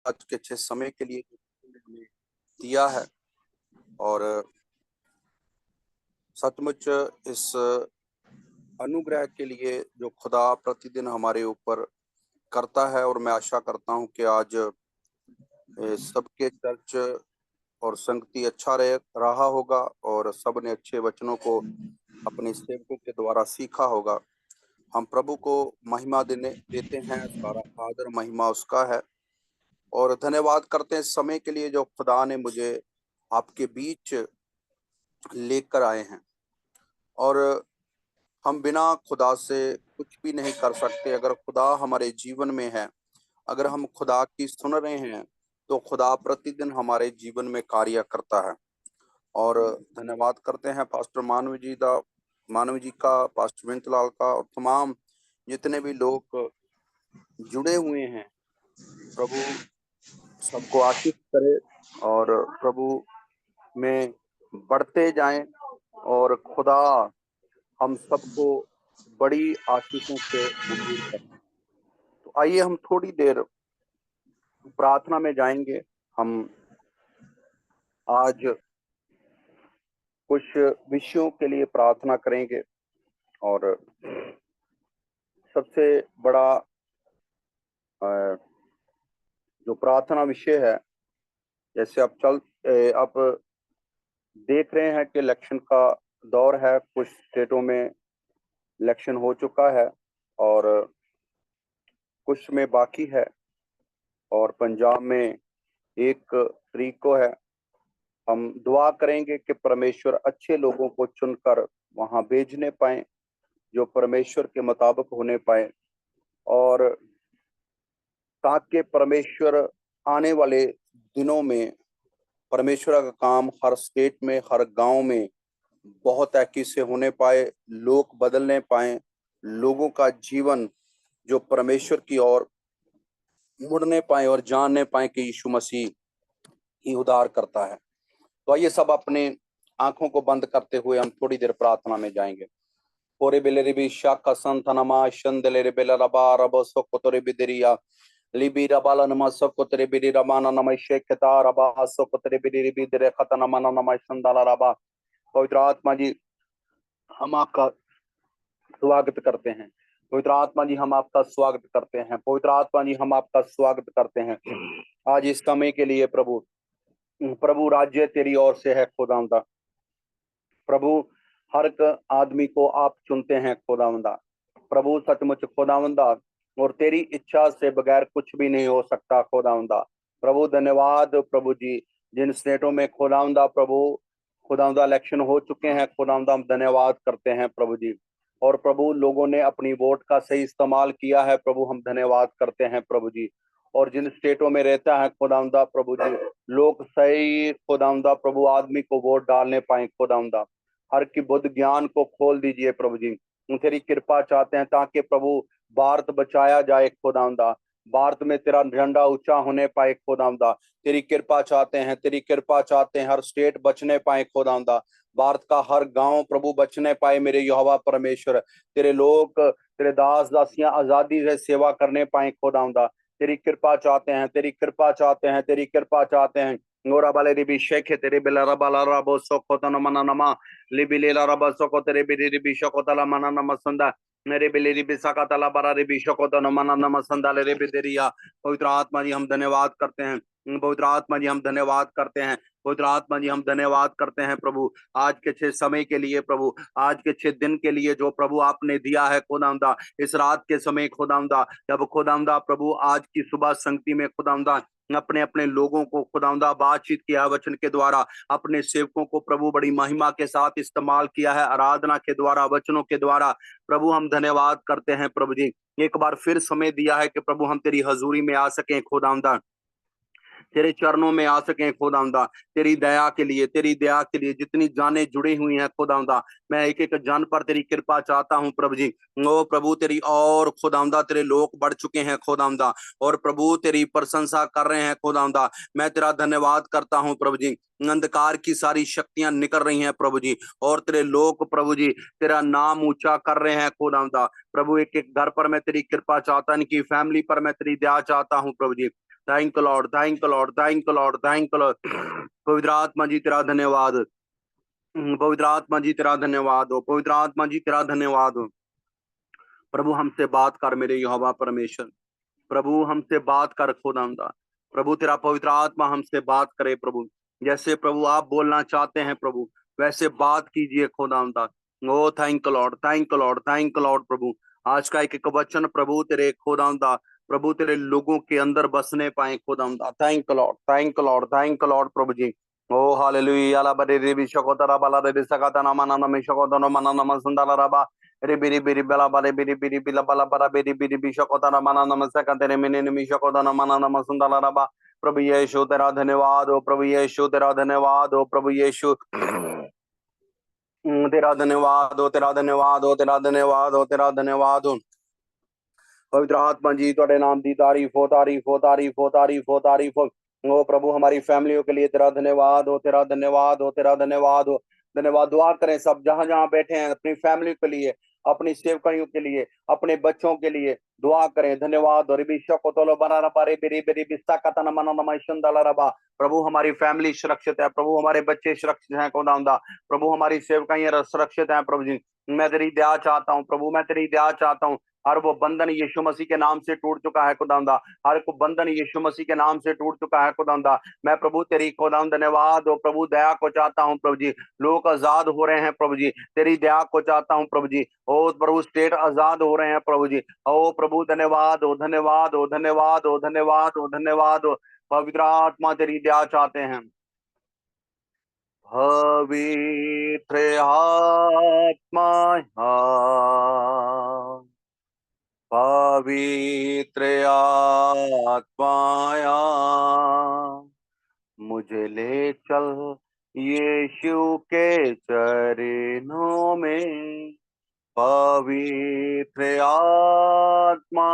आज के अच्छे समय के लिए हमें दिया है। और सचमुच इस अनुग्रह के लिए जो खुदा प्रतिदिन हमारे ऊपर करता है, और मैं आशा करता हूं कि आज सबके चर्च और संगति अच्छा रहा होगा और सब ने अच्छे वचनों को अपने सेवकों के द्वारा सीखा होगा। हम प्रभु को महिमा देते हैं, सारा आदर महिमा उसका है। और धन्यवाद करते हैं इस समय के लिए जो खुदा ने मुझे आपके बीच लेकर आए हैं। और हम बिना खुदा से कुछ भी नहीं कर सकते। अगर खुदा हमारे जीवन में है, अगर हम खुदा की सुन रहे हैं, तो खुदा प्रतिदिन हमारे जीवन में कार्य करता है। और धन्यवाद करते हैं पास्टर मानव जी का, पास्टर विंतलाल का, और तमाम जितने भी लोग जुड़े हुए हैं। प्रभु सबको आशीष करे और प्रभु में बढ़ते जाएं, और खुदा हम सबको बड़ी आशीषों से मंजूर करें। तो आइए हम थोड़ी देर प्रार्थना में जाएंगे। हम आज कुछ विषयों के लिए प्रार्थना करेंगे, और सबसे बड़ा जो प्रार्थना विषय है, जैसे आप देख रहे हैं कि इलेक्शन का दौर है। कुछ स्टेटों में इलेक्शन हो चुका है और कुछ में बाकी है, और पंजाब में 1 तारीख को है। हम दुआ करेंगे कि परमेश्वर अच्छे लोगों को चुनकर वहां भेजने पाए, जो परमेश्वर के मुताबिक होने पाए, और ताकि परमेश्वर आने वाले दिनों में परमेश्वर का काम हर स्टेट में, हर गांव में बहुत तरीके से होने पाए, लोग बदलने पाए, लोगों का जीवन जो परमेश्वर की ओर मुड़ने पाए और जानने पाए कि यीशु मसीह ही उद्धार करता है। तो आइए सब अपने आंखों को बंद करते हुए हम थोड़ी देर प्रार्थना में जाएंगे। पोरे बेलेरी भी शाखा संथनमा शंदलेरे बेलरबा रबो सोकोतरे बिदरिया लिबी रबाला नमा सोकोतरे बिरी रमाना नमा शेखता रबा सोकोतरे बिरी बिदरे खतना मना नमा शंदाला रबा। पवित्र आत्मा जी, हम आपका स्वागत करते हैं। पवित्र आत्मा जी, हम आपका स्वागत करते हैं। पवित्र आत्मा जी, हम आपका स्वागत करते हैं आज इस समय के लिए। प्रभु राज्य तेरी ओर से है खुदावंदा। प्रभु हर एक आदमी को आप चुनते हैं खुदावंदा। प्रभु सचमुच खुदावंदा, और तेरी इच्छा से बगैर कुछ भी नहीं हो सकता खुदावंदा। प्रभु धन्यवाद प्रभु जी, जिन स्टेटों में खुदावंदा इलेक्शन हो चुके हैं खुदावंदा, हम धन्यवाद करते हैं प्रभु जी। और प्रभु लोगों ने अपनी वोट का सही इस्तेमाल किया है प्रभु, हम धन्यवाद करते हैं प्रभु जी। और जिन स्टेटों में रहता है खुदावंदा प्रभु जी, लोग सही खुदावंदा प्रभु आदमी को वोट डालने पाए खुदावंदा। हर की बुद्ध ज्ञान को खोल दीजिए प्रभु जी। तेरी कृपा चाहते हैं ताकि प्रभु भारत बचाया जाए खुदावंदा। भारत में तेरा झंडा ऊंचा होने पाए खुदावंदा। तेरी कृपा चाहते हैं, तेरी कृपा चाहते हैं, हर स्टेट बचने पाए खुदावंदा। भारत का हर गांव प्रभु बचने पाए मेरे यहोवा परमेश्वर। तेरे लोग, तेरे दास दासियां आजादी से सेवा करने पाए खुदावंदा। तेरी कृपा चाहते हैं, तेरी कृपा चाहते हैं, तेरी कृपा चाहते हैं। नोरा बाले रिबी शेखे तेरे बेला रबाला रबो सोको तना मना नमा लिबी लेला रबा सोको तेरे बिरी रिबी शोको तला मना नमा संदा मेरे बिली रिबी सका तला बरा रिबी शोको तना मना नमा संदा ले रिबी देरिया। पवित्र आत्मा जी, हम धन्यवाद करते हैं। पवित्र आत्मा जी, हम धन्यवाद करते हैं। पवित्र आत्मा जी, हम धन्यवाद करते हैं प्रभु आज के अच्छे समय के लिए, प्रभु आज के अच्छे दिन के लिए जो प्रभु आपने दिया है खुदावंदा। इस रात के समय खुदावंदा, जब खुदावंदा प्रभु आज की सुबह संगति में खुदावंदा अपने अपने लोगों को खुदावंदा बातचीत किया वचन के द्वारा, अपने सेवकों को प्रभु बड़ी महिमा के साथ इस्तेमाल किया है, आराधना के द्वारा, वचनों के द्वारा। प्रभु हम धन्यवाद करते हैं प्रभु जी। एक बार फिर समय दिया है कि प्रभु हम तेरी हजूरी में आ सकें खुदावंदा, तेरे चरणों में आ सकें खुदावंदा। तेरी दया के लिए, तेरी दया के लिए जितनी जानें जुड़ी हुई हैं खुदावंदा, मैं एक एक जान पर तेरी कृपा चाहता हूं प्रभु जी। ओ प्रभु तेरी और खुदावंदा तेरे लोग बढ़ चुके हैं खुदावंदा, और प्रभु तेरी प्रशंसा कर रहे हैं खुदावंदा। मैं तेरा धन्यवाद करता हूं प्रभु जी। अंधकार की सारी शक्तियां निकल रही हैं प्रभु जी, और तेरे लोग प्रभु जी तेरा नाम ऊंचा कर रहे हैं खुदावंदा। प्रभु एक एक घर पर मैं तेरी कृपा चाहता, इनकी फैमिली पर मैं तेरी दया चाहता हूं प्रभु जी। Thank you Lord, thank you Lord, thank you Lord, thank you Lord. पवित्र आत्मा जी तेरा धन्यवाद। पवित्र आत्मा जी तेरा धन्यवाद हो, पवित्र आत्मा जी तेरा धन्यवाद हो। प्रभु हमसे बात कर मेरे यहोवा परमेश्वर, प्रभु हमसे बात कर खुदावंदा। प्रभु तेरा पवित्र आत्मा हमसे बात करे प्रभु, जैसे प्रभु आप बोलना चाहते हैं प्रभु वैसे बात कीजिए खुदावंदा। ओ thank Lord, thank Lord, thank Lord प्रभु। आज का एक एक वचन प्रभु तेरे खुदावंदा, प्रभु तेरे लोगों के अंदर बसने पाए खुदावंदा। Thank Lord, thank Lord, thank Lord प्रभु जी। ओ हालेलुया ला बरे रे बिशकोतरा बाला रे सकता ना मना ना मिशकोतनो मना ना सुंदरा रबा रे बिरी बिरी बला बारे बिरी बिरी बिला बला बरा बिरी बिरी बिशकोतरा मना ना सकते मिने मिशकोतनो मना ना सुंदरा रबा। प्रभु यीशु तेरा धन्यवाद हो, प्रभु यीशु तेरा धन्यवाद हो, प्रभु यीशु तेरा धन्यवाद हो, तेरा धन्यवाद हो, तेरा धन्यवाद हो, तेरा धन्यवाद हो। पवित्र आत्मा जी तुहाडे नाम की तारीफ हो, तारीफ हो, तारीफ हो, तारीफ हो, तारीफ हो। ओ प्रभु हमारी फैमिलियों के लिए तेरा धन्यवाद हो, तेरा धन्यवाद हो, तेरा धन्यवाद हो। धन्यवाद। दुआ करें सब जहां जहां बैठे हैं अपनी फैमिली के लिए, अपनी सेवकाइयों के लिए, अपने बच्चों के लिए दुआ करें। धन्यवाद। प्रभु हमारी फैमिली सुरक्षित है, प्रभु हमारे बच्चे सुरक्षित हैं खुदावंदा, प्रभु हमारी सेवकाइयां सुरक्षित हैं प्रभु जी। मैं तेरी दया चाहता हूँ प्रभु, मैं तेरी दया चाहता हूँ। हर वो बंधन यीशु मसीह के नाम से टूट चुका है खुदावंदा, हर को बंधन यीशु मसीह के नाम से टूट चुका है खुदावंदा। मैं प्रभु तेरी खुदावंद धन्यवाद हो प्रभु, दया को चाहता हूँ प्रभु जी। लोग आजाद हो रहे हैं प्रभु जी, तेरी दया को चाहता हूँ प्रभु जी। ओ प्रभु स्टेट आजाद हो रहे हैं प्रभु जी। ओ प्रभु धन्यवाद हो, धन्यवाद हो, धन्यवाद हो, धन्यवाद हो, धन्यवाद हो। पवित्र आत्मा तेरी दया चाहते हैं। पवित्र आत्मा पवित्र आत्माया मुझे ले चल यीशु के चरणों में। पवित्र आत्माया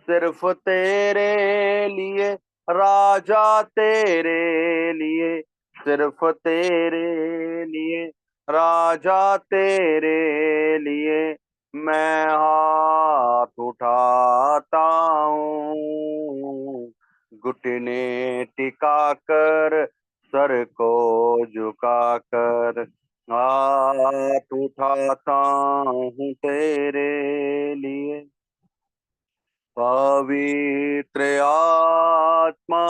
सिर्फ तेरे लिए राजा, तेरे लिए, सिर्फ तेरे लिए राजा, तेरे लिए मैं हाथ उठाता हूँ। घुटने टिका कर, सर को झुका कर हाथ उठाता हूँ तेरे लिए। पवित्र आत्माया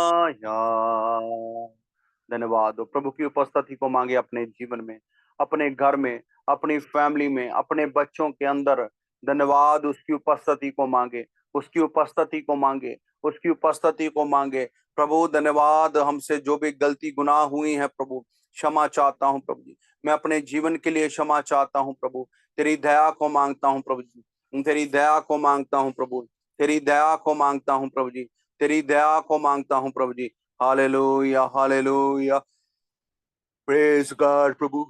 धन्यवाद हो। प्रभु की उपस्थिति को मांगे अपने जीवन में, अपने घर में, अपनी फैमिली में, अपने बच्चों के अंदर। धन्यवाद। उसकी उपस्थिति को मांगे, उसकी उपस्थिति को मांगे, उसकी उपस्थिति को मांगे। प्रभु धन्यवाद। हमसे जो भी गलती गुनाह हुई है प्रभु क्षमा चाहता हूँ प्रभु जी। मैं अपने जीवन के लिए क्षमा चाहता हूँ प्रभु। तेरी दया को मांगता हूँ प्रभु जी, तेरी दया को मांगता हूँ प्रभु, तेरी दया को मांगता हूँ प्रभु जी, तेरी दया को मांगता हूँ प्रभु जी। हालेलुया, हालेलुया, प्रेज गॉड प्रभु।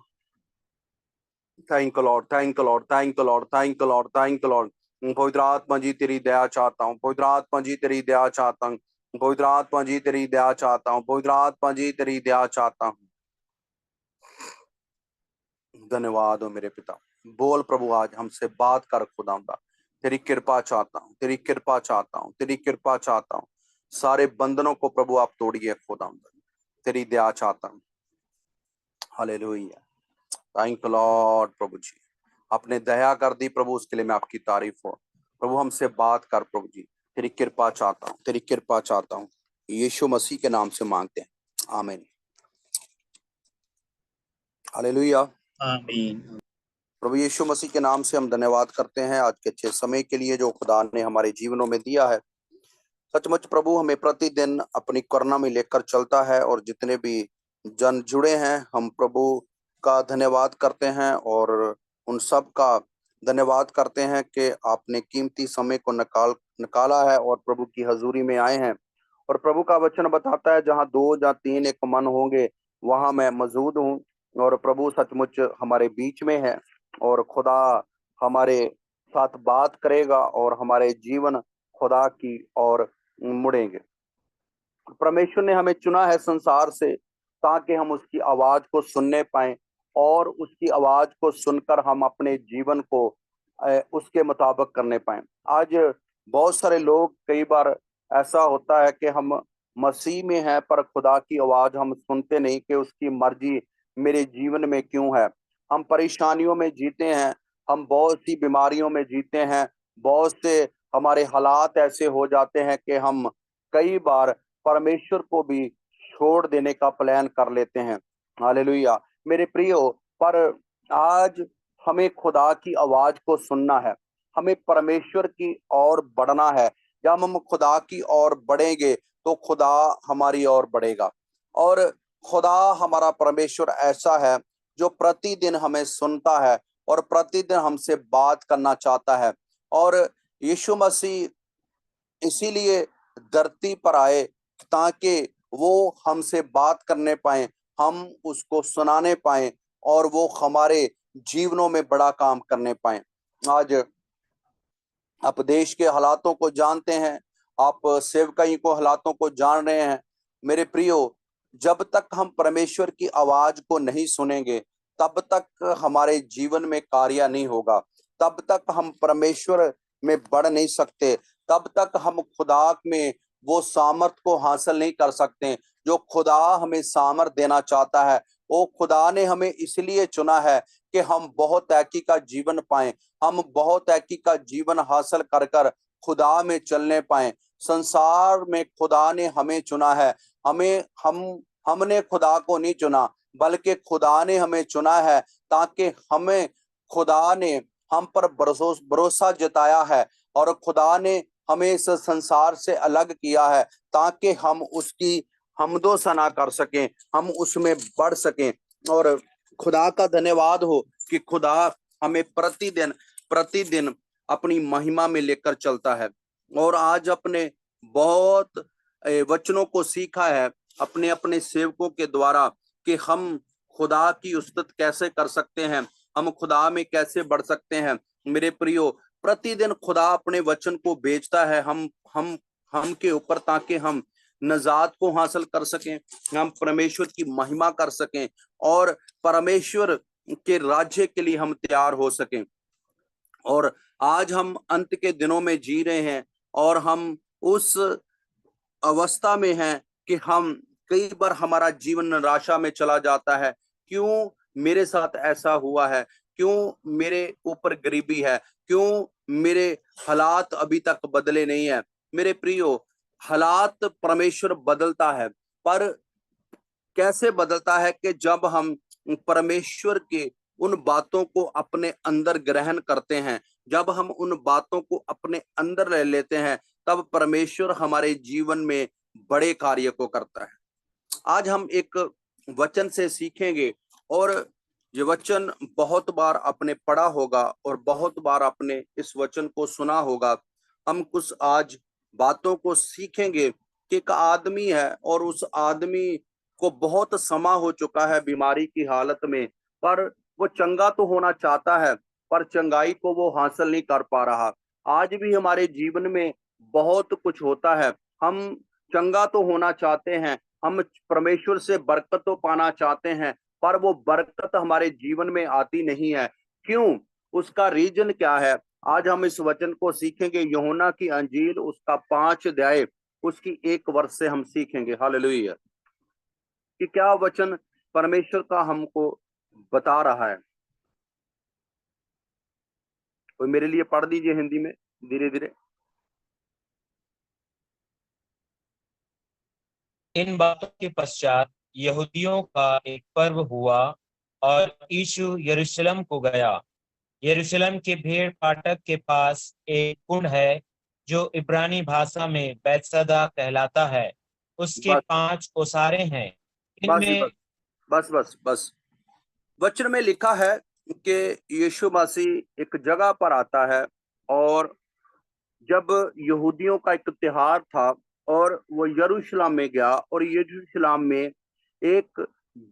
Thank you Lord, thank you Lord, thank you Lord, thank you Lord, thank you Lord. पवित्र आत्मा जी तेरी दया चाहता हूँ, पवित्र आत्मा जी तेरी दया चाहता हूँ, पवित्र आत्मा जी तेरी दया चाहता हूँ, पवित्र आत्मा जी तेरी दया चाहता हूँ। धन्यवाद हो मेरे पिता। बोल प्रभु, आज हमसे बात कर खुदावंदा। तेरी कृपा चाहता हूँ, तेरी कृपा चाहता हूँ, तेरी कृपा चाहता हूँ। सारे बंधनों को प्रभु आप तोड़िए खुदावंदा, तेरी दया चाहता हूँ। हालेलुया, थैंक यू लॉर्ड प्रभु जी। आपने दया कर दी प्रभु, उसके लिए मैं आपकी तारीफ हो। प्रभु हमसे बात कर प्रभु जी, तेरी कृपा चाहता हूँ, तेरी कृपा चाहता हूँ। यीशु मसीह के नाम से मांगते हैं, आमीन। हालेलुया, आमीन। प्रभु यीशु मसीह के नाम से हम धन्यवाद करते हैं आज के अच्छे समय के लिए जो खुदा ने हमारे जीवनों में दिया है। सचमुच प्रभु हमें प्रतिदिन अपनी करुणा में लेकर चलता है, और जितने भी जन जुड़े हैं हम प्रभु का धन्यवाद करते हैं, और उन सब का धन्यवाद करते हैं कि आपने कीमती समय को निकाला है और प्रभु की हजूरी में आए हैं। और प्रभु का वचन बताता है जहाँ दो या तीन एक मन होंगे वहां मैं मौजूद हूँ। और प्रभु सचमुच हमारे बीच में है, और खुदा हमारे साथ बात करेगा और हमारे जीवन खुदा की ओर मुड़ेंगे। परमेश्वर ने हमें चुना है संसार से ताकि हम उसकी आवाज को सुनने पाएं, और उसकी आवाज को सुनकर हम अपने जीवन को उसके मुताबिक करने पाएं। आज बहुत सारे लोग कई बार ऐसा होता है कि हम मसीह में हैं पर खुदा की आवाज हम सुनते नहीं कि उसकी मर्जी मेरे जीवन में क्यों है। हम परेशानियों में जीते हैं, हम बहुत सी बीमारियों में जीते हैं, बहुत से हमारे हालात ऐसे हो जाते हैं कि हम कई बार परमेश्वर को भी छोड़ देने का प्लान कर लेते हैं। हालेलुया। मेरे प्रियो, पर आज हमें खुदा की आवाज को सुनना है, हमें परमेश्वर की ओर बढ़ना है। जब हम खुदा की ओर बढ़ेंगे तो खुदा हमारी ओर बढ़ेगा। और खुदा हमारा परमेश्वर ऐसा है जो प्रतिदिन हमें सुनता है और प्रतिदिन हमसे बात करना चाहता है। और यीशु मसीह इसीलिए धरती पर आए ताकि वो हमसे बात करने पाए, हम उसको सुनाने पाए और वो हमारे जीवनों में बड़ा काम करने पाए। आज आप देश के हालातों को जानते हैं, आप सेवकाई को हालातों को जान रहे हैं। मेरे प्रियो, जब तक हम परमेश्वर की आवाज को नहीं सुनेंगे तब तक हमारे जीवन में कार्य नहीं होगा, तब तक हम परमेश्वर में बढ़ नहीं सकते, तब तक हम खुदा में वो सामर्थ को हासिल नहीं कर सकते जो खुदा हमें सामर्थ देना चाहता है। वो खुदा ने हमें इसलिए चुना है कि हम बहुत तरक्की का जीवन पाएं, हम बहुत तरक्की का जीवन हासिल कर कर खुदा में चलने पाए। संसार में खुदा ने हमें चुना है, हमें हमने खुदा को नहीं चुना बल्कि खुदा ने हमें चुना है, ताकि हमें खुदा ने हम पर भरोसा जताया है और खुदा ने हमें इस संसार से अलग किया है ताकि हम उसकी हमदो सना कर सकें, हम उसमें बढ़ सकें। और खुदा का धन्यवाद हो कि खुदा हमें प्रतिदिन प्रतिदिन अपनी महिमा में लेकर चलता है। और आज अपने बहुत वचनों को सीखा है अपने अपने सेवकों के द्वारा कि हम खुदा की उस्तत कैसे कर सकते हैं, हम खुदा में कैसे बढ़ सकते हैं। मेरे प्रियो, प्रतिदिन खुदा अपने वचन को भेजता है हम के ऊपर, ताकि हम नजात को हासिल कर सकें, हम परमेश्वर की महिमा कर सकें और परमेश्वर के राज्य के लिए हम तैयार हो सकें। और आज हम अंत के दिनों में जी रहे हैं और हम उस अवस्था में हैं कि हम कई बार हमारा जीवन निराशा में चला जाता है। क्यों मेरे साथ ऐसा हुआ है, क्यों मेरे ऊपर गरीबी है, क्यों मेरे हालात अभी तक बदले नहीं है। मेरे प्रियो, हालात परमेश्वर बदलता है, पर कैसे बदलता है कि जब हम परमेश्वर के उन बातों को अपने अंदर ग्रहण करते हैं, जब हम उन बातों को अपने अंदर ले लेते हैं, तब परमेश्वर हमारे जीवन में बड़े कार्य को करता है। आज हम एक वचन से सीखेंगे और ये वचन बहुत बार आपने पढ़ा होगा और बहुत बार आपने इस वचन को सुना होगा। हम कुछ आज बातों को सीखेंगे कि एक आदमी है और उस आदमी को बहुत समा हो चुका है बीमारी की हालत में, पर वो चंगा तो होना चाहता है पर चंगाई को वो हासिल नहीं कर पा रहा। आज भी हमारे जीवन में बहुत कुछ होता है, हम चंगा तो होना चाहते हैं, हम परमेश्वर से बरकत तो पाना चाहते हैं, पर वो बरकत हमारे जीवन में आती नहीं है। क्यों? उसका रीजन क्या है? आज हम इस वचन को सीखेंगे। यूहन्ना की अंजील उसका 5 अध्याय उसकी 1 वर्ष से हम सीखेंगे। हालेलुया। कि क्या वचन परमेश्वर का हमको बता रहा है। कोई मेरे लिए पढ़ दीजिए हिंदी में धीरे धीरे। इन बातों के पश्चात यहूदियों का एक पर्व हुआ और यीशु यरूशलेम को गया। यरूशलेम के भेड़ फाटक के पास एक कुंड है जो इब्रानी भाषा में बैतसदा कहलाता है। उसके बस 5 ओसारे हैं। बस इनमें बस बस बस बस वचन में लिखा है कि यीशु मसीह एक जगह पर आता है और जब यहूदियों का एक त्योहार था और वो यरूशलेम में गया और यरूशलेम में एक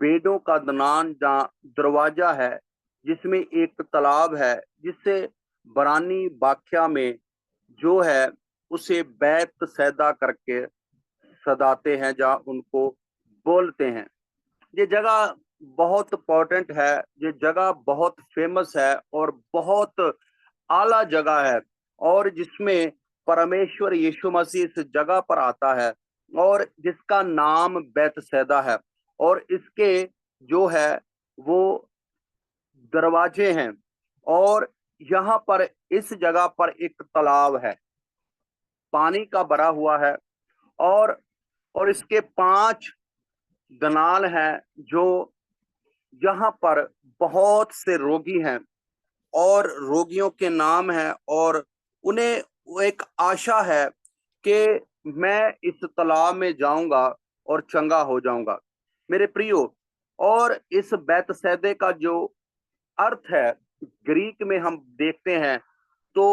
बेदों का दरवाजा है जिसमें एक तालाब है जिससे बरानी बाख्या में जो है उसे बैत सैदा करके सदाते हैं, जहाँ उनको बोलते हैं। ये जगह बहुत इंपॉर्टेंट है, ये जगह बहुत फेमस है और बहुत आला जगह है और जिसमें परमेश्वर यीशु मसीह इस जगह पर आता है और जिसका नाम बैतसैदा है, और इसके जो है वो दरवाजे हैं, और यहाँ पर इस जगह पर एक तालाब है, पानी का भरा हुआ है, और इसके 5 दनाल हैं जो यहाँ पर बहुत से रोगी हैं और रोगियों के नाम हैं, और उन्हें वो एक आशा है कि मैं इस तालाब में जाऊंगा और चंगा हो जाऊंगा। मेरे प्रियो, और इस बैतसैदे का जो अर्थ है ग्रीक में हम देखते हैं तो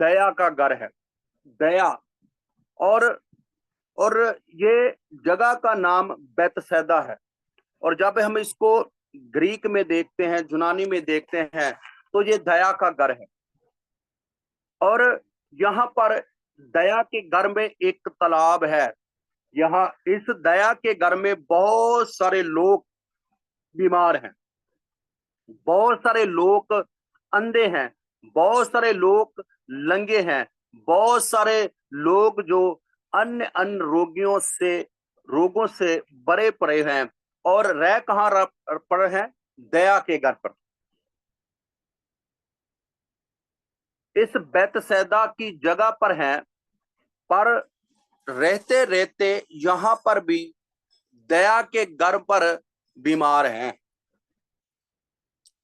दया का घर है, दया। और और ये जगह का नाम बैतसैदा है, और जब हम इसको ग्रीक में देखते हैं, यूनानी में देखते हैं, तो ये दया का घर है। और यहाँ पर दया के घर में एक तालाब है। यहाँ इस दया के घर में बहुत सारे लोग बीमार हैं, बहुत सारे लोग अंधे हैं, बहुत सारे लोग लंगे हैं, बहुत सारे लोग जो अन्य अन्य रोगों से बड़े पड़े हैं, और रह कहाँ पड़े हैं? दया के घर पर। इस बैतसैदा की जगह पर हैं, पर रहते रहते यहाँ पर भी दया के घर पर बीमार हैं,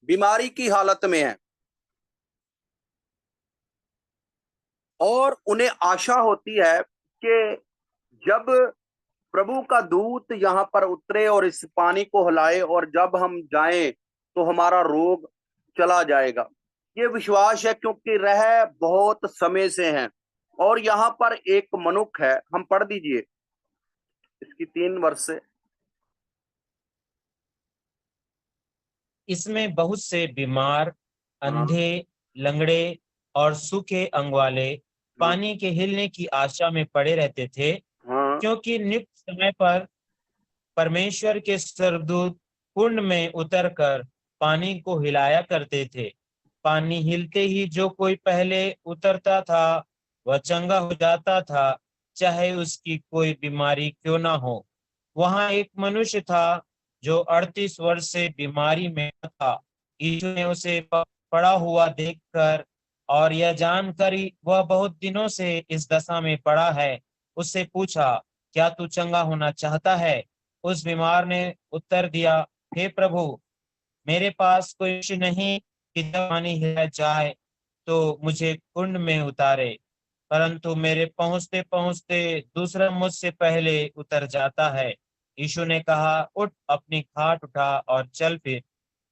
बीमारी की हालत में हैं, और उन्हें आशा होती है कि जब प्रभु का दूत यहाँ पर उतरे और इस पानी को हिलाए, और जब हम जाएं तो हमारा रोग चला जाएगा। ये विश्वास है, क्योंकि रह बहुत समय से हैं। और यहाँ पर एक मनुष्य है, हम पढ़ दीजिए इसकी 3 वर्ष से। इसमें बहुत से बीमार, हाँ, अंधे, लंगड़े और सूखे अंग वाले हाँ, पानी के हिलने की आशा में पड़े रहते थे, हाँ, क्योंकि नियुक्त समय पर परमेश्वर के स्वर्गदूत कुंड में उतरकर पानी को हिलाया करते थे। पानी हिलते ही जो कोई पहले उतरता था वह चंगा हो जाता था, चाहे उसकी कोई बीमारी क्यों ना हो। वहां एक मनुष्य था जो 38 वर्ष से बीमारी में था। यीशु ने उसे पड़ा हुआ देखकर और यह जानकर वह बहुत दिनों से इस दशा में पड़ा है, उससे पूछा, क्या तू चंगा होना चाहता है? उस बीमार ने उत्तर दिया, हे प्रभु, मेरे पास कोई मनुष्य नहीं कि जब पानी हिला जाए तो मुझे कुंड में उतारे, परंतु मेरे पहुंचते पहुंचते दूसरा मुझसे पहले उतर जाता है। यीशु ने कहा, उठ, अपनी खाट उठा और चल फिर।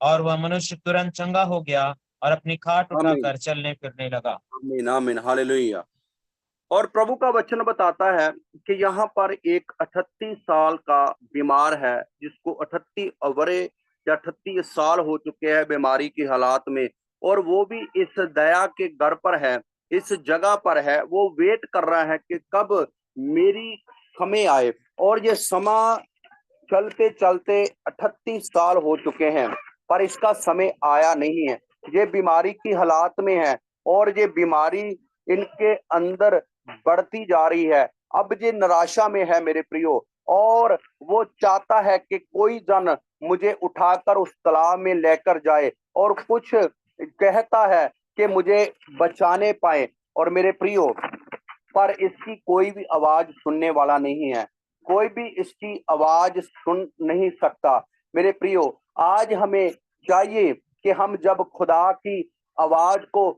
और वह मनुष्य तुरंत चंगा हो गया और अपनी खाट आमीन, उठाकर चलने फिरने लगा। आमीन, आमीन, हालेलुया। और प्रभु का वचन बताता है कि यहाँ पर एक 38 साल का बीमार है, जिसको 38 अवरे या 38 साल हो चुके हैं बीमारी की हालात में, और वो भी इस दया के घर पर है, इस जगह पर है। वो वेट कर रहा है कि कब मेरी समय आए, और ये समा चलते चलते 38 साल हो चुके हैं, पर इसका समय आया नहीं है। ये बीमारी की हालात में है, और ये बीमारी इनके अंदर बढ़ती जा रही है। अब ये निराशा में है मेरे प्रियो, और वो चाहता है कि कोई जन मुझे उठाकर उस तालाब में लेकर जाए, और कुछ कहता है कि मुझे बचाने पाए। और मेरे प्रियो, पर इसकी कोई भी आवाज सुनने वाला नहीं है, कोई भी इसकी आवाज सुन नहीं सकता। मेरे प्रियो, आज हमें चाहिए कि हम जब खुदा की आवाज को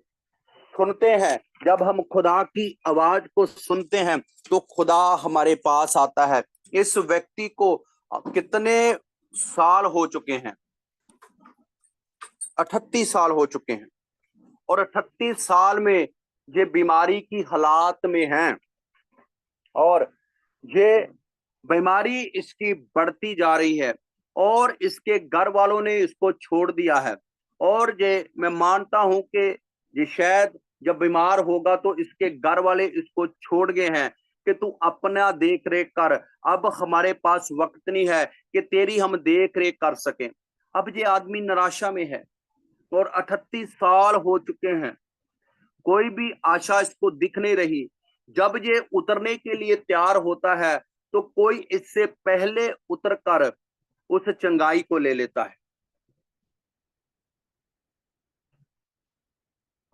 सुनते हैं, जब हम खुदा की आवाज को सुनते हैं, तो खुदा हमारे पास आता है। इस व्यक्ति को कितने साल हो चुके हैं? 38 साल हो चुके हैं, और 38 साल में ये बीमारी की हालात में हैं, और ये बीमारी इसकी बढ़ती जा रही है, और इसके घर वालों ने इसको छोड़ दिया है। और ये मैं मानता हूं कि ये शायद जब बीमार होगा तो इसके घर वाले इसको छोड़ गए हैं कि तू अपना देख रेख कर, अब हमारे पास वक्त नहीं है कि तेरी हम देख रेख कर सकें। अब ये आदमी निराशा में है, और 38 साल हो चुके हैं, कोई भी आशा इसको दिख नहीं रही। जब ये उतरने के लिए तैयार होता है तो कोई इससे पहले उतरकर उस चंगाई को ले लेता है।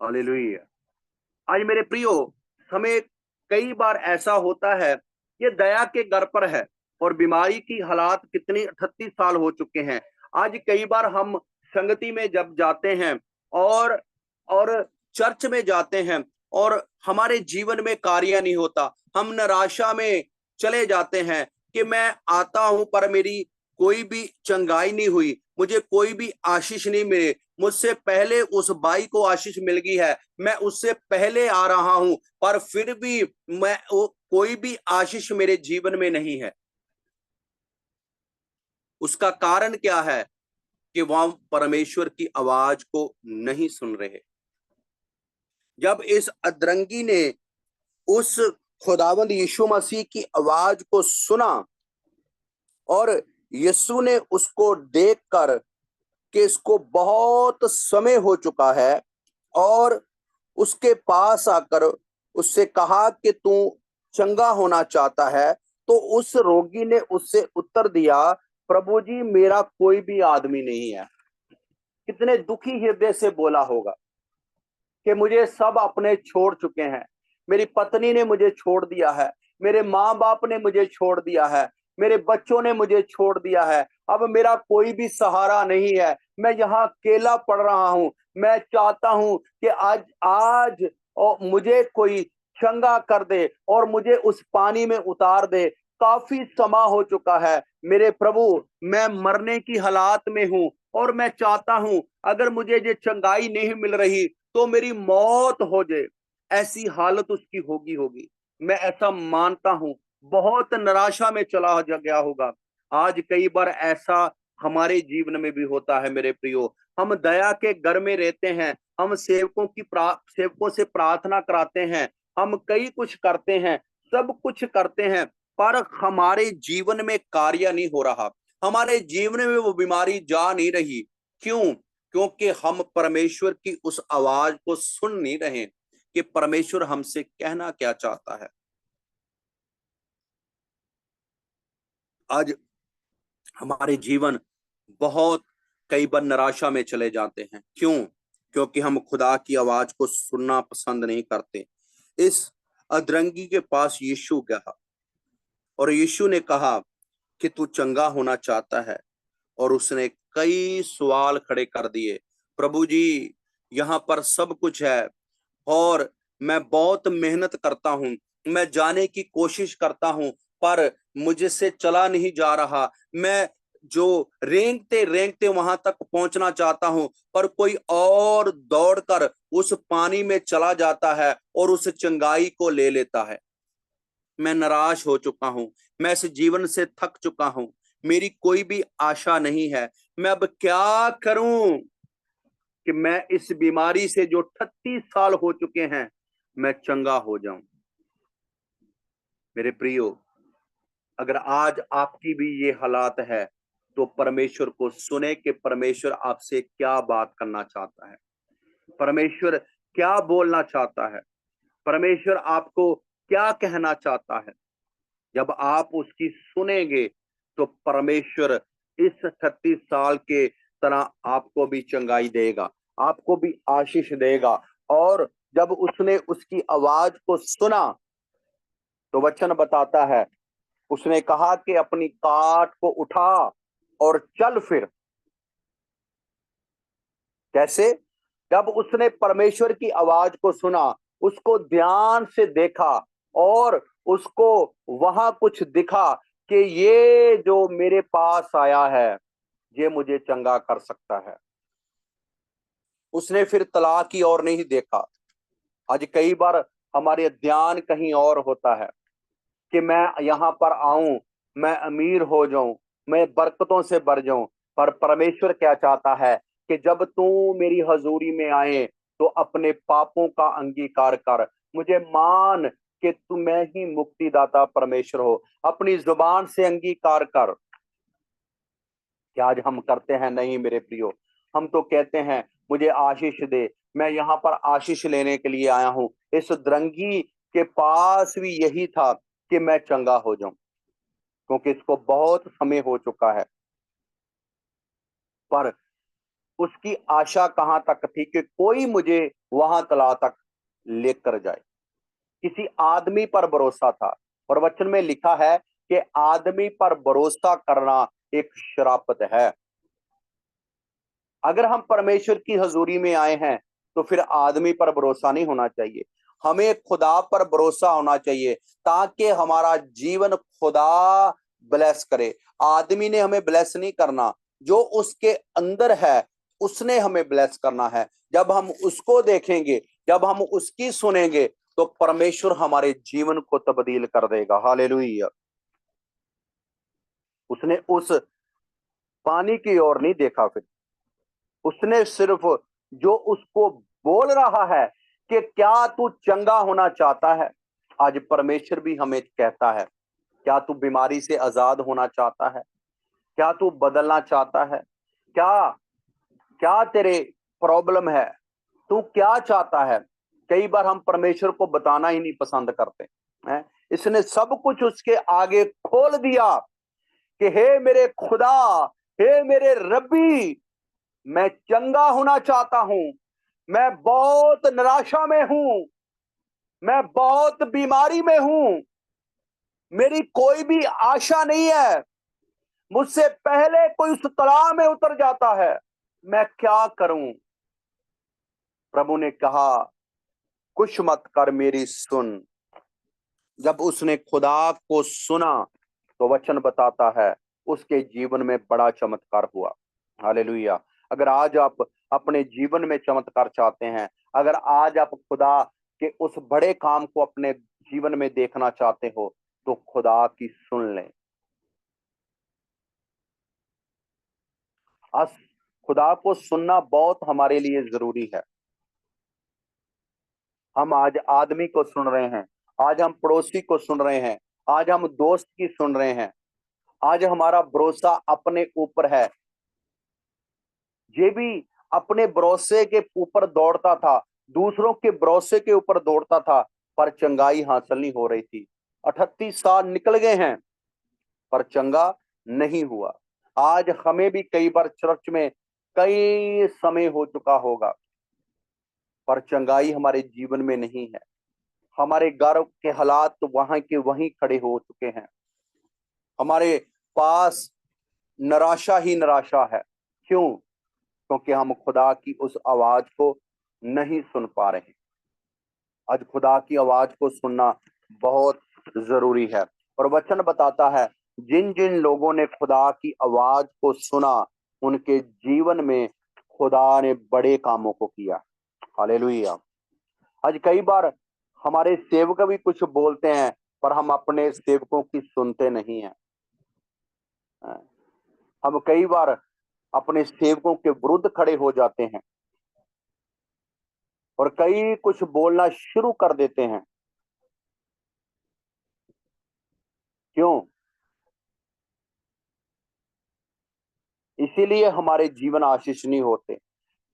हालेलुया। आज मेरे प्रियो, हमें कई बार ऐसा होता है, ये दया के घर पर है और बीमारी की हालात कितनी 38 साल हो चुके हैं। आज कई बार हम संगति में जब जाते हैं और चर्च में जाते हैं और हमारे जीवन में कार्य नहीं होता, हम निराशा में चले जाते हैं कि मैं आता हूं पर मेरी कोई भी चंगाई नहीं हुई, मुझे कोई भी आशीष नहीं मिले, मुझसे पहले उस भाई को आशीष मिल गई है, मैं उससे पहले आ रहा हूं पर फिर भी मैं कोई भी आशीष मेरे जीवन में नहीं है। उसका कारण क्या है? कि वह परमेश्वर की आवाज को नहीं सुन रहे। जब इस अदरंगी ने उस खुदावंद यीशु मसीह की आवाज को सुना और यीशु ने उसको देखकर कि इसको बहुत समय हो चुका है और उसके पास आकर उससे कहा कि तू चंगा होना चाहता है, तो उस रोगी ने उससे उत्तर दिया, प्रभु जी मेरा कोई भी आदमी नहीं है। कितने दुखी हृदय से बोला होगा कि मुझे सब अपने छोड़ चुके हैं, मेरी पत्नी ने मुझे छोड़ दिया है, मेरे माँ बाप ने मुझे छोड़ दिया है, मेरे बच्चों ने मुझे छोड़ दिया है, अब मेरा कोई भी सहारा नहीं है, मैं यहाँ अकेला पड़ रहा हूँ। मैं चाहता हूँ कि आज आज मुझे कोई चंगा कर दे और मुझे उस पानी में उतार दे। काफी समय हो चुका है मेरे प्रभु, मैं मरने की हालात में हूँ और मैं चाहता हूँ अगर मुझे ये चंगाई नहीं मिल रही तो मेरी मौत हो जाए। ऐसी हालत उसकी होगी। मैं ऐसा मानता हूं, बहुत निराशा में चला गया होगा। आज कई बार ऐसा हमारे जीवन में भी होता है मेरे प्रियो। हम दया के घर में रहते हैं, हम सेवकों से प्रार्थना कराते हैं, हम कई कुछ करते हैं, सब कुछ करते हैं, पर हमारे जीवन में कार्य नहीं हो रहा, हमारे जीवन में वो बीमारी जा नहीं रही। क्यों? क्योंकि हम परमेश्वर की उस आवाज को सुन नहीं रहे कि परमेश्वर हमसे कहना क्या चाहता है। आज हमारे जीवन बहुत कई बार निराशा में चले जाते हैं। क्यों? क्योंकि हम खुदा की आवाज को सुनना पसंद नहीं करते। इस अदरंगी के पास यीशु गया और यीशु ने कहा कि तू चंगा होना चाहता है, और उसने कई सवाल खड़े कर दिए। प्रभु जी, यहाँ पर सब कुछ है और मैं बहुत मेहनत करता हूँ, मैं जाने की कोशिश करता हूँ पर मुझसे चला नहीं जा रहा। मैं जो रेंगते रेंगते वहां तक पहुंचना चाहता हूँ पर कोई और दौड़कर उस पानी में चला जाता है और उस चंगाई को ले लेता है। मैं निराश हो चुका हूं, मैं इस जीवन से थक चुका हूं, मेरी कोई भी आशा नहीं है। मैं अब क्या करूं कि मैं इस बीमारी से जो 38 साल हो चुके हैं मैं चंगा हो जाऊं। मेरे प्रियो, अगर आज आपकी भी ये हालात है तो परमेश्वर को सुने कि परमेश्वर आपसे क्या बात करना चाहता है, परमेश्वर क्या बोलना चाहता है, परमेश्वर आपको क्या कहना चाहता है। जब आप उसकी सुनेंगे तो परमेश्वर इस 36 साल के तरह आपको भी चंगाई देगा, आपको भी आशीष देगा। और जब उसने उसकी आवाज को सुना तो वचन बताता है, उसने कहा कि अपनी काट को उठा और चल फिर। कैसे? जब उसने परमेश्वर की आवाज को सुना, उसको ध्यान से देखा और उसको वहां कुछ दिखा कि ये जो मेरे पास आया है ये मुझे चंगा कर सकता है। उसने फिर तलाक की ओर नहीं देखा। आज कई बार हमारे ध्यान कहीं और होता है कि मैं यहाँ पर आऊं, मैं अमीर हो जाऊं, मैं बरकतों से भर जाऊं, पर परमेश्वर क्या चाहता है कि जब तू मेरी हजूरी में आए तो अपने पापों का अंगीकार कर, मुझे मान कि तू मैं ही मुक्तिदाता परमेश्वर हो, अपनी जुबान से अंगीकार कर। क्या आज हम करते हैं? नहीं मेरे प्रियो, हम तो कहते हैं मुझे आशीष दे, मैं यहाँ पर आशीष लेने के लिए आया हूँ। इस द्रंगी के पास भी यही था कि मैं चंगा हो जाऊं, क्योंकि इसको बहुत समय हो चुका है। पर उसकी आशा कहां तक थी कि कोई मुझे वहां तला तक लेकर जाए। किसी आदमी पर भरोसा था। और वचन में लिखा है कि आदमी पर भरोसा करना एक श्रापित है। अगर हम परमेश्वर की हजूरी में आए हैं तो फिर आदमी पर भरोसा नहीं होना चाहिए, हमें खुदा पर भरोसा होना चाहिए, ताकि हमारा जीवन खुदा ब्लेस करे। आदमी ने हमें ब्लेस नहीं करना, जो उसके अंदर है उसने हमें ब्लेस करना है। जब हम उसको देखेंगे, जब हम उसकी सुनेंगे, तो परमेश्वर हमारे जीवन को तब्दील कर देगा। हालेलुया। उसने उस पानी की ओर नहीं देखा, फिर उसने सिर्फ जो उसको बोल रहा है कि क्या तू चंगा होना चाहता है। आज परमेश्वर भी हमें कहता है, क्या तू बीमारी से आजाद होना चाहता है? क्या तू बदलना चाहता है? क्या क्या तेरे प्रॉब्लम है? तू क्या चाहता है? कई बार हम परमेश्वर को बताना ही नहीं पसंद करते हैं। इसने सब कुछ उसके आगे खोल दिया कि हे मेरे खुदा, हे मेरे रब्बी, मैं चंगा होना चाहता हूं, मैं बहुत निराशा में हूं, मैं बहुत बीमारी में हूं, मेरी कोई भी आशा नहीं है, मुझसे पहले कोई उस तलाब में उतर जाता है, मैं क्या करूं? प्रभु ने कहा, कुछ मत कर, मेरी सुन। जब उसने खुदा को सुना तो वचन बताता है उसके जीवन में बड़ा चमत्कार हुआ। हालेलुया। अगर आज आप अपने जीवन में चमत्कार चाहते हैं, अगर आज आप खुदा के उस बड़े काम को अपने जीवन में देखना चाहते हो, तो खुदा की सुन लें। आज खुदा को सुनना बहुत हमारे लिए जरूरी है। हम आज आदमी को सुन रहे हैं, आज हम पड़ोसी को सुन रहे हैं, आज हम दोस्त की सुन रहे हैं, आज हमारा भरोसा अपने ऊपर है। ये भी अपने भरोसे के ऊपर दौड़ता था, दूसरों के भरोसे के ऊपर दौड़ता था, पर चंगाई हासिल नहीं हो रही थी। 38 साल निकल गए हैं पर चंगा नहीं हुआ। आज हमें भी कई बार चर्च में कई समय हो चुका होगा, पर चंगाई हमारे जीवन में नहीं है। हमारे घर के हालात तो वहां के वहीं खड़े हो चुके हैं। हमारे पास निराशा ही निराशा है। क्यों? क्योंकि हम खुदा की उस आवाज को नहीं सुन पा रहे। आज खुदा की आवाज को सुनना बहुत जरूरी है। और वचन बताता है, जिन जिन लोगों ने खुदा की आवाज को सुना, उनके जीवन में खुदा ने बड़े कामों को किया। हालेलुया। आज कई बार हमारे सेवक भी कुछ बोलते हैं, पर हम अपने सेवकों की सुनते नहीं हैं। हम कई बार अपने सेवकों के विरुद्ध खड़े हो जाते हैं और कई कुछ बोलना शुरू कर देते हैं। क्यों? इसीलिए हमारे जीवन आशीष नहीं होते।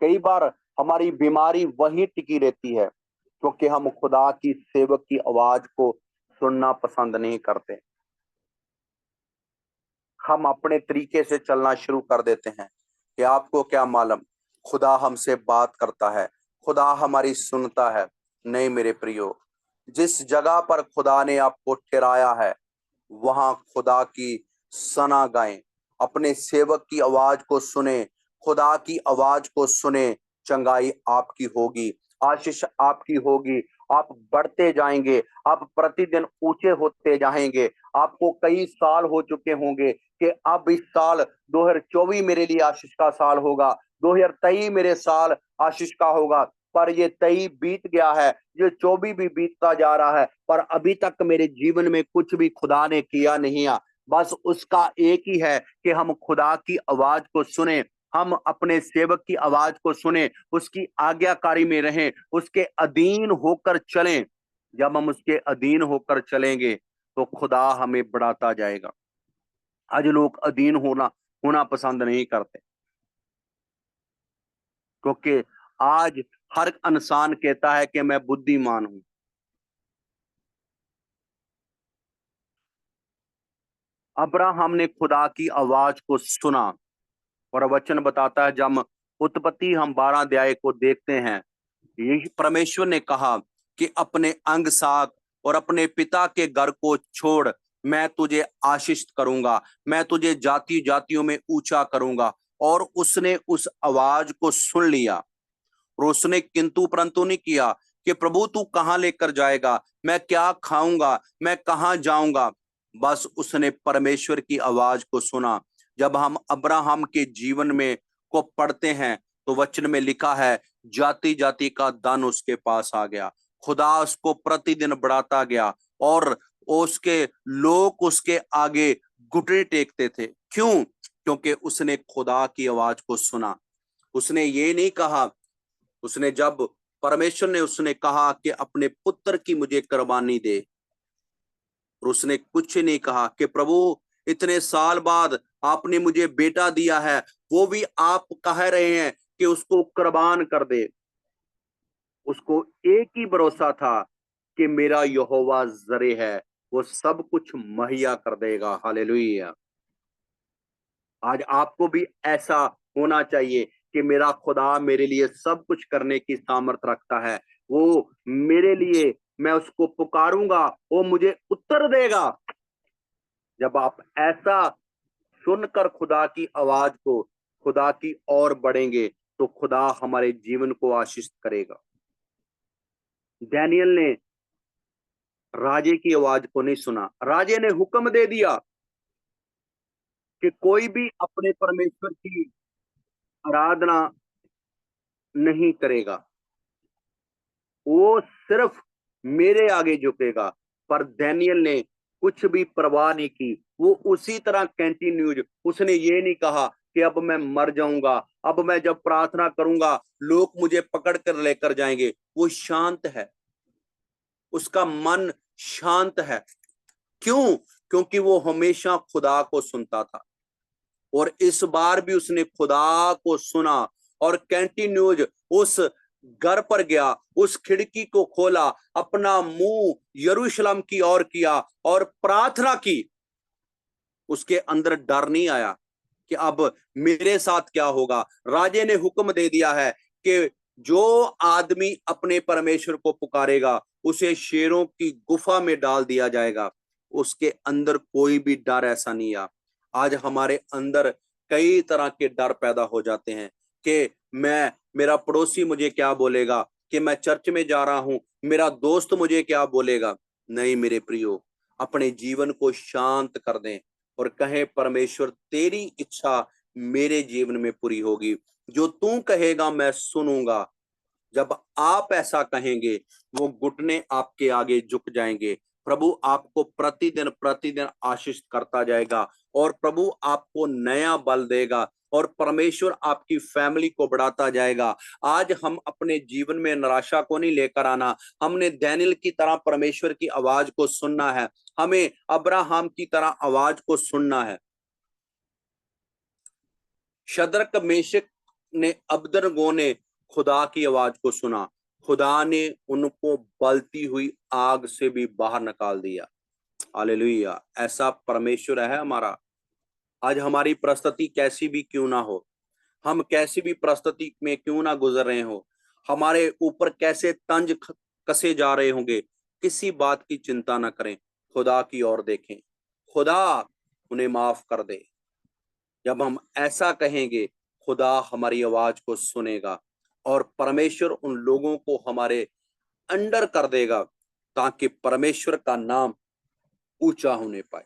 कई बार हमारी बीमारी वहीं टिकी रहती है, क्योंकि हम खुदा की सेवक की आवाज को सुनना पसंद नहीं करते। हम अपने तरीके से चलना शुरू कर देते हैं कि आपको क्या मालूम, खुदा हमसे बात करता है, खुदा हमारी सुनता है। नहीं मेरे प्रियो, जिस जगह पर खुदा ने आपको ठहराया है, वहां खुदा की सना गाएं, अपने सेवक की आवाज को सुने, खुदा की आवाज को सुने। चंगाई आपकी होगी, आशीष आपकी होगी, आप बढ़ते जाएंगे, आप प्रतिदिन ऊंचे होते जाएंगे। आपको कई साल हो चुके होंगे कि अब इस साल 2024 मेरे लिए आशीष का साल होगा, 2023 मेरे साल आशीष का होगा, पर ये 23 बीत गया है, ये 24 भी बीतता जा रहा है, पर अभी तक मेरे जीवन में कुछ भी खुदा ने किया नहीं है। बस उसका एक ही है कि हम खुदा की आवाज को सुने, हम अपने सेवक की आवाज को सुने, उसकी आज्ञाकारी में रहें, उसके अधीन होकर चलें। जब हम उसके अधीन होकर चलेंगे तो खुदा हमें बढ़ाता जाएगा। आज लोग अधीन होना होना पसंद नहीं करते, क्योंकि आज हर इंसान कहता है कि मैं बुद्धिमान हूं। अब्राहम ने खुदा की आवाज को सुना, और वचन बताता है जब उत्पत्ति हम 12 अध्याय को देखते हैं, यही परमेश्वर ने कहा कि अपने अंग साथ और अपने पिता के घर को छोड़, मैं तुझे आशीष करूंगा, मैं तुझे जाति जातियों में ऊंचा करूंगा। और उसने उस आवाज को सुन लिया, और उसने किंतु परंतु नहीं किया कि प्रभु तू कहां लेकर जाएगा, मैं क्या खाऊंगा, मैं कहां जाऊंगा। बस उसने परमेश्वर की आवाज को सुना। जब हम अब्राहम के जीवन में को पढ़ते हैं तो वचन में लिखा है, जाति जाति का धन उसके पास आ गया, खुदा उसको प्रतिदिन बढ़ाता गया, और उसके लोग उसके आगे घुटने टेकते थे। क्यों? क्योंकि उसने खुदा की आवाज को सुना। उसने ये नहीं कहा, उसने जब परमेश्वर ने उसने कहा कि अपने पुत्र की मुझे कुर्बानी दे, और उसने कुछ नहीं कहा कि प्रभु इतने साल बाद आपने मुझे बेटा दिया है, वो भी आप कह रहे हैं कि उसको कुर्बान कर दे। उसको एक ही भरोसा था कि मेरा यहोवा जरे है, वो सब कुछ मुहैया कर देगा। हालेलुया। आज आपको भी ऐसा होना चाहिए कि मेरा खुदा मेरे लिए सब कुछ करने की सामर्थ रखता है। वो मेरे लिए, मैं उसको पुकारूंगा, वो मुझे उत्तर देगा। जब आप ऐसा सुनकर खुदा की आवाज को, खुदा की ओर बढ़ेंगे, तो खुदा हमारे जीवन को आशीष करेगा। डैनियल ने राजे की आवाज को नहीं सुना। राजे ने हुक्म दे दिया कि कोई भी अपने परमेश्वर की आराधना नहीं करेगा, वो सिर्फ मेरे आगे झुकेगा। पर दानियल ने कुछ भी परवाह नहीं की। वो उसी तरह कंटिन्यूज, उसने ये नहीं कहा कि अब मैं मर जाऊंगा, अब मैं जब प्रार्थना करूंगा लोग मुझे पकड़ कर लेकर जाएंगे। वो शांत है, उसका मन शांत है। क्यों? क्योंकि वो हमेशा खुदा को सुनता था, और इस बार भी उसने खुदा को सुना और कंटिन्यूज उस घर पर गया, उस खिड़की को खोला, अपना मुंह यरूशलेम की ओर किया और प्रार्थना की। उसके अंदर डर नहीं आया कि अब मेरे साथ क्या होगा। राजे ने हुक्म दे दिया है कि जो आदमी अपने परमेश्वर को पुकारेगा उसे शेरों की गुफा में डाल दिया जाएगा। उसके अंदर कोई भी डर ऐसा नहीं आ। आज हमारे अंदर कई तरह के डर पैदा हो जाते हैं कि मैं, मेरा पड़ोसी मुझे क्या बोलेगा, कि मैं चर्च में जा रहा हूं, मेरा दोस्त मुझे क्या बोलेगा। नहीं मेरे प्रियो, अपने जीवन को शांत कर दें और कहें, परमेश्वर तेरी इच्छा मेरे जीवन में पूरी होगी, जो तू कहेगा मैं सुनूंगा। जब आप ऐसा कहेंगे, वो घुटने आपके आगे झुक जाएंगे। प्रभु आपको प्रतिदिन प्रतिदिन आशीष करता जाएगा, और प्रभु आपको नया बल देगा, और परमेश्वर आपकी फैमिली को बढ़ाता जाएगा। आज हम अपने जीवन में निराशा को नहीं लेकर आना। हमने दानियेल की तरह परमेश्वर की आवाज को सुनना है, हमें अब्राहम की तरह आवाज को सुनना है। शद्रक, मेशक ने, अबदनगो ने खुदा की आवाज को सुना। खुदा ने उनको बलती हुई आग से भी बाहर निकाल दिया। हालेलुया। ऐसा परमेश्वर है हमारा। आज हमारी परिस्थिति कैसी भी क्यों ना हो, हम कैसी भी परिस्थिति में क्यों ना गुजर रहे हो, हमारे ऊपर कैसे तंज कसे जा रहे होंगे, किसी बात की चिंता ना करें, खुदा की ओर देखें, खुदा उन्हें माफ कर दे। जब हम ऐसा कहेंगे, खुदा हमारी आवाज को सुनेगा, और परमेश्वर उन लोगों को हमारे अंडर कर देगा, ताकि परमेश्वर का नाम ऊंचा होने पाए।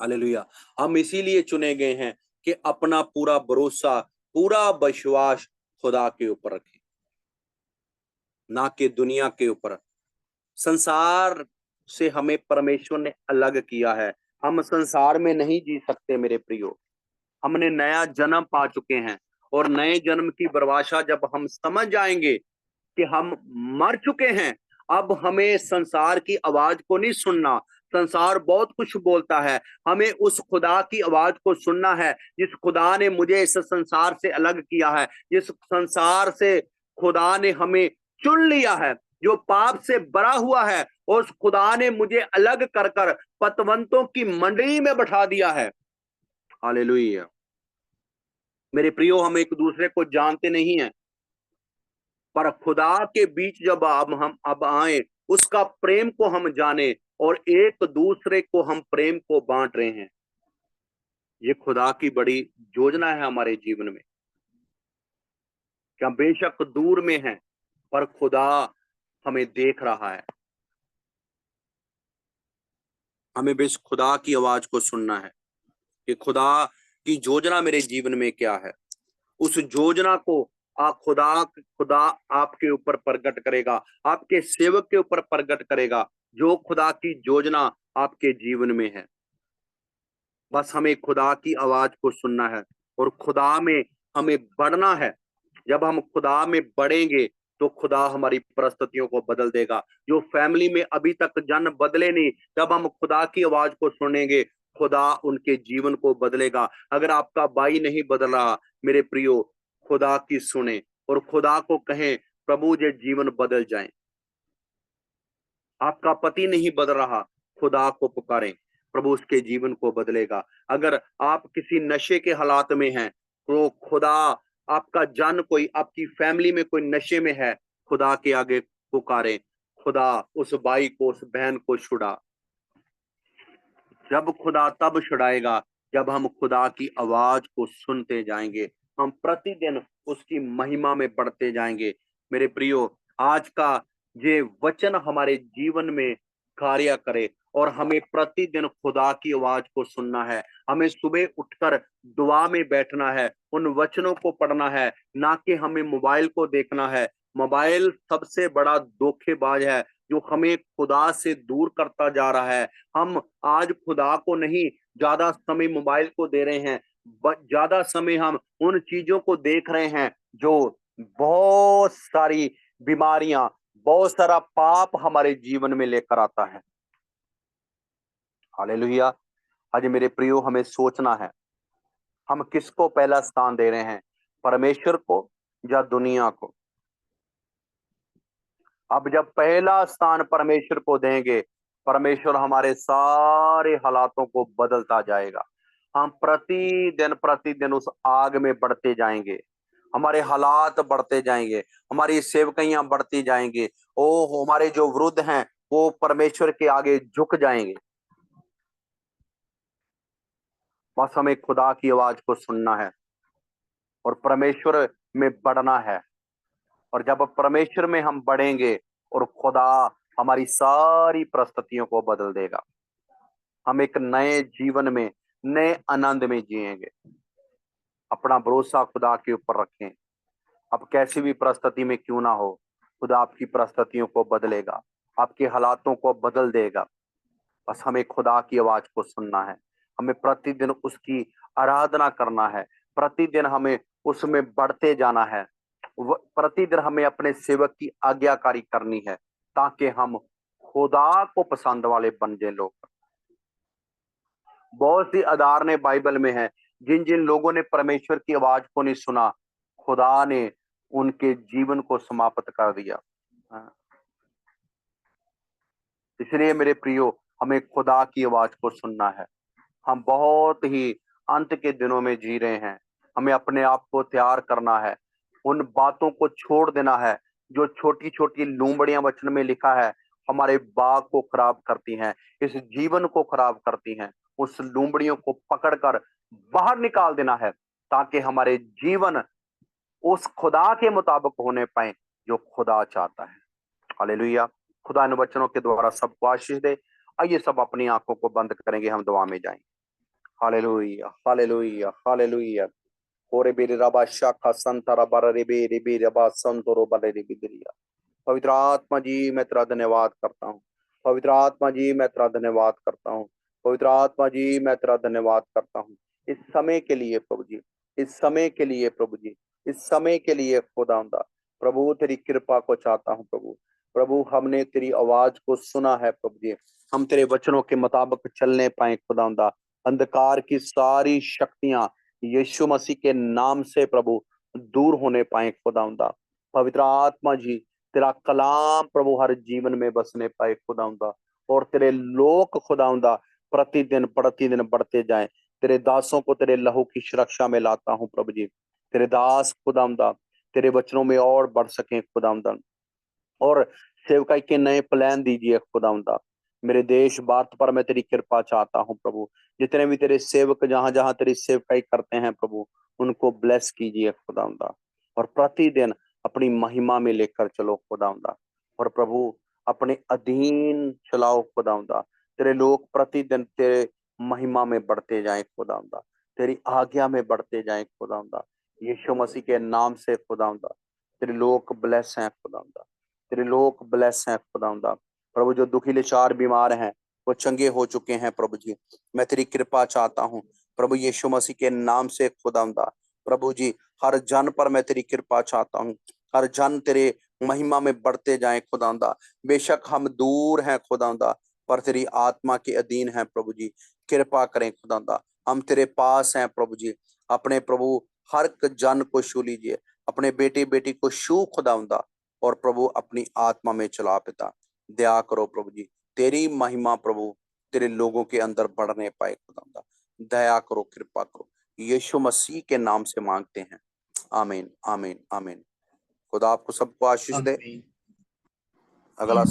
हालेलुया। हम इसीलिए चुने गए हैं कि अपना पूरा भरोसा, पूरा विश्वास खुदा के ऊपर रखें, ना कि दुनिया के ऊपर। संसार से हमें परमेश्वर ने अलग किया है। हम संसार में नहीं जी सकते मेरे प्रियो। हमने नया जन्म पा चुके हैं, और नए जन्म की परिभाषा जब हम समझ जाएंगे कि हम मर चुके हैं, अब हमें संसार की आवाज को नहीं सुनना। संसार बहुत कुछ बोलता है, हमें उस खुदा की आवाज को सुनना है, जिस खुदा ने मुझे इस संसार से अलग किया है, जिस संसार से खुदा ने हमें चुन लिया है। जो पाप से भरा हुआ है, उस खुदा ने मुझे अलग कर कर पतवंतों की मंडली में बैठा दिया है। हालेलुया। मेरे प्रियो, हम एक दूसरे को जानते नहीं हैं, पर खुदा के बीच जब हम अब आए, उसका प्रेम को हम जाने और एक दूसरे को हम प्रेम को बांट रहे हैं। ये खुदा की बड़ी योजना है हमारे जीवन में। क्या बेशक दूर में है, पर खुदा हमें देख रहा है। हमें बस खुदा की आवाज को सुनना है कि खुदा की योजना मेरे जीवन में क्या है। उस योजना को खुदा खुदा आपके ऊपर प्रकट करेगा, आपके सेवक के ऊपर प्रकट करेगा, जो खुदा की योजना आपके जीवन में है। बस हमें खुदा की आवाज को सुनना है और खुदा में हमें बढ़ना है। जब हम खुदा में बढ़ेंगे तो खुदा हमारी परिस्थितियों को बदल देगा। जो फैमिली में अभी तक जन बदले नहीं, जब हम खुदा की आवाज को सुनेंगे, खुदा उनके जीवन को बदलेगा। अगर आपका भाई नहीं बदल रहा, मेरे प्रियो, खुदा की सुने और खुदा को कहें, प्रभु ये जीवन बदल जाए। आपका पति नहीं बदल रहा, खुदा को पुकारें, प्रभु उसके जीवन को बदलेगा। अगर आप किसी नशे के हालात में हैं, तो खुदा, आपका जन कोई, आपकी फैमिली में कोई नशे में है, खुदा के आगे पुकारें, खुदा उस भाई को, उस बहन को छुड़ा। जब खुदा तब छुड़ाएगा जब हम खुदा की आवाज को सुनते जाएंगे, हम प्रतिदिन उसकी महिमा में बढ़ते जाएंगे। मेरे प्रियो, आज का ये वचन हमारे जीवन में कार्य करे और हमें प्रतिदिन खुदा की आवाज को सुनना है। हमें सुबह उठकर दुआ में बैठना है, उन वचनों को पढ़ना है, ना कि हमें मोबाइल को देखना है। मोबाइल सबसे बड़ा धोखेबाज है जो हमें खुदा से दूर करता जा रहा है। हम आज खुदा को नहीं, ज्यादा समय मोबाइल को दे रहे हैं, ज्यादा समय हम उन चीजों को देख रहे हैं जो बहुत सारी बीमारियां, बहुत सारा पाप हमारे जीवन में लेकर आता है। हालेलुया। आज मेरे प्रियो, हमें सोचना है, हम किसको पहला स्थान दे रहे हैं, परमेश्वर को या दुनिया को। अब जब पहला स्थान परमेश्वर को देंगे, परमेश्वर हमारे सारे हालातों को बदलता जाएगा। हम प्रतिदिन प्रतिदिन उस आग में बढ़ते जाएंगे, हमारे हालात बढ़ते जाएंगे, हमारी सेवकाइयां बढ़ती जाएंगे। ओ, हमारे जो वृद्ध हैं वो परमेश्वर के आगे झुक जाएंगे। बस हमें खुदा की आवाज को सुनना है और परमेश्वर में बढ़ना है। और जब परमेश्वर में हम बढ़ेंगे और खुदा हमारी सारी परिस्थितियों को बदल देगा, हम एक नए जीवन में, नए आनंद में जिएंगे। अपना भरोसा खुदा के ऊपर रखें। अब कैसी भी परिस्थिति में क्यों ना हो, खुदा आपकी परिस्थितियों को बदलेगा, आपके हालातों को बदल देगा। बस हमें खुदा की आवाज को सुनना है, हमें प्रतिदिन उसकी आराधना करना है, प्रतिदिन हमें उसमें बढ़ते जाना है, प्रतिदिन हमें अपने सेवक की आज्ञाकारी करनी है, ताकि हम खुदा को पसंद वाले बन जाए लोग। बहुत सी उदाहरणें बाइबल में है, जिन जिन लोगों ने परमेश्वर की आवाज को नहीं सुना, खुदा ने उनके जीवन को समाप्त कर दिया। इसलिए मेरे प्रियो, हमें खुदा की आवाज को सुनना है। हम बहुत ही अंत के दिनों में जी रहे हैं, हमें अपने आप को तैयार करना है, उन बातों को छोड़ देना है जो छोटी छोटी लूमड़ियां वचन में लिखा है हमारे बाग को खराब करती हैं, इस जीवन को खराब करती हैं। उस लूमड़ियों को पकड़कर बाहर निकाल देना है, ताकि हमारे जीवन उस खुदा के मुताबिक होने पाए जो खुदा चाहता है। हालेलुया। खुदा इन वचनों के द्वारा सबको आशीष दे। आइए सब अपनी आंखों को बंद करेंगे, हम दुआ में जाएंगे। Hallelujah, hallelujah, hallelujah. ओरे बेरे रबा शाखा संतरा बारा रे बे रबा संतोरो बारे रे बिदरिया। पवित्र आत्मा जी, मैं तेरा धन्यवाद करता हूँ। पवित्र आत्मा जी, मैं तेरा धन्यवाद करता हूँ। पवित्र आत्मा जी, मैं तेरा धन्यवाद करता हूँ इस समय के लिए प्रभु जी, इस समय के लिए प्रभु जी, इस समय के लिए खुदावंदा प्रभु, तेरी कृपा को चाहता हूँ प्रभु। प्रभु, हमने तेरी आवाज को सुना है प्रभु जी, हम तेरे वचनों के मुताबिक चलने पाए खुदावंदा। अंधकार की सारी शक्तियां यीशु मसीह के नाम से प्रभु दूर होने पाए खुदावंदा। पवित्र आत्मा जी, तेरा कलाम प्रभु हर जीवन में बसने पाए खुदावंदा, और तेरे लोग खुदावंदा प्रतिदिन बढ़ते जाएं। तेरे दासों को तेरे लहू की सुरक्षा में लाता हूं प्रभु जी। तेरे दास खुदावंदा तेरे वचनों में और बढ़ सकें खुदावंदा, और सेवकाई के नए प्लान दीजिए खुदावंदा। मेरे देश भारत पर मैं तेरी कृपा चाहता हूं प्रभु। जितने भी तेरे सेवक जहां जहां तेरी सेवकाई करते हैं प्रभु, उनको ब्लेस कीजिए खुदावंदा, और प्रतिदिन अपनी महिमा में लेकर चलो खुदावंदा, और प्रभु अपने अधीन चलाओ खुदावंदा। तेरे लोग प्रतिदिन तेरे महिमा में बढ़ते जाएं खुदावंदा, तेरी आज्ञा में बढ़ते जाएं खुदावंदा। यीशु मसीह के नाम से खुदावंदा तेरे लोग ब्लेस हैं खुदावंदा, तेरे लोग ब्लेस हैं खुदावंदा। प्रभु जो दुखी लाचार बीमार हैं वो चंगे हो चुके हैं प्रभु जी। मैं तेरी कृपा चाहता हूँ प्रभु यीशु मसीह के नाम से खुदावंदा। प्रभु जी हर जन पर मैं तेरी कृपा चाहता हूँ, हर जन तेरे महिमा में बढ़ते जाएं खुदावंदा। बेशक हम दूर हैं खुदावंदा, पर तेरी आत्मा के अधीन हैं प्रभु जी। कृपा करें खुदावंदा, हम तेरे पास हैं प्रभु जी। अपने प्रभु हर जन को छू लीजिए, अपने बेटे बेटी को छू खुदावंदा, और प्रभु अपनी आत्मा में चला पिता। दया करो प्रभु जी, तेरी महिमा प्रभु तेरे लोगों के अंदर बढ़ने पाए खुदावंदा। दया करो, कृपा करो, यीशु मसीह के नाम से मांगते हैं, आमीन आमीन आमीन। खुदा आपको सबको आशीष दे। आमीन। अगला